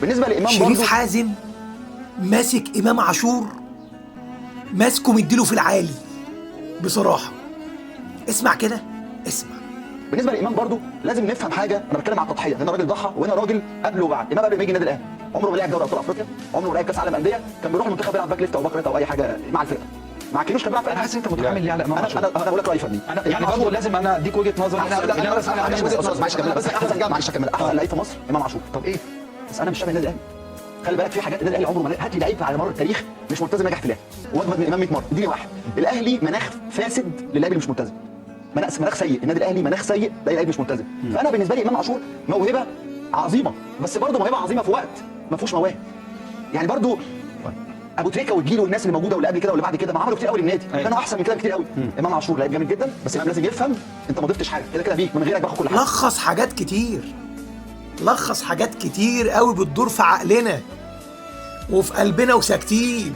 بالنسبه لامام شريف برضو حازم ماسك امام عاشور، ماسكه مديله في العالي بصراحه. اسمع كده، اسمع. بالنسبه لامام برضو لازم نفهم حاجه. انا بتكلم على التضحيه، هنا راجل ضحى وهنا راجل قبل وبعد. امام قبل ما يجي النادي الاهلي عمره ما لعب دوري ابطال افريقيا، عمره ما لعب كاس عالم انديه، كان بيروح المنتخب يلعب باك ليفت او باك رايت او اي حاجه مع الفرقه. مع كيروش كان بيلعب في انا حاسس انت متحامل ليه على امام عاشور. انا بقول لك رايي فني. انا يعني برضه لازم انا اديك وجهه نظر. معلش كمل بس. احسن جاب معلش كمل. احسن لعيب في مصر امام عاشور. طب ايه؟ بس انا مش شبه النادي الاهلي. خلي بالك في حاجات النادي الاهلي عمره ما هات لي لعيب على مر التاريخ مش ملتزم نجح في الاهلي واجمد من امام 100 مره. اديني واحد. الاهلي مناخ فاسد للاعب اللي مش ملتزم، مناخ سيء. النادي الاهلي مناخ سيء لاي لعيب مش ملتزم. فانا بالنسبه لي امام عاشور موهبه عظيمه، بس برضه موهبه عظيمه في وقت ما فيهوش مواهب. يعني برضه ابو تريكه والجيل والناس اللي موجوده واللي قبل كده واللي بعد كده ما عملوا كتير قوي للنادي. انا احسن من كده كتير قوي. امام عاشور لعيب جامد جدا، بس امام لازم يفهم انت ما ضفتش حاجه، كده كده بيك من غيرك باخد كل حاجه. لخص حاجات كتير، لخص حاجات كتير قوي بتدور في عقلنا وفي قلبنا وساكتين.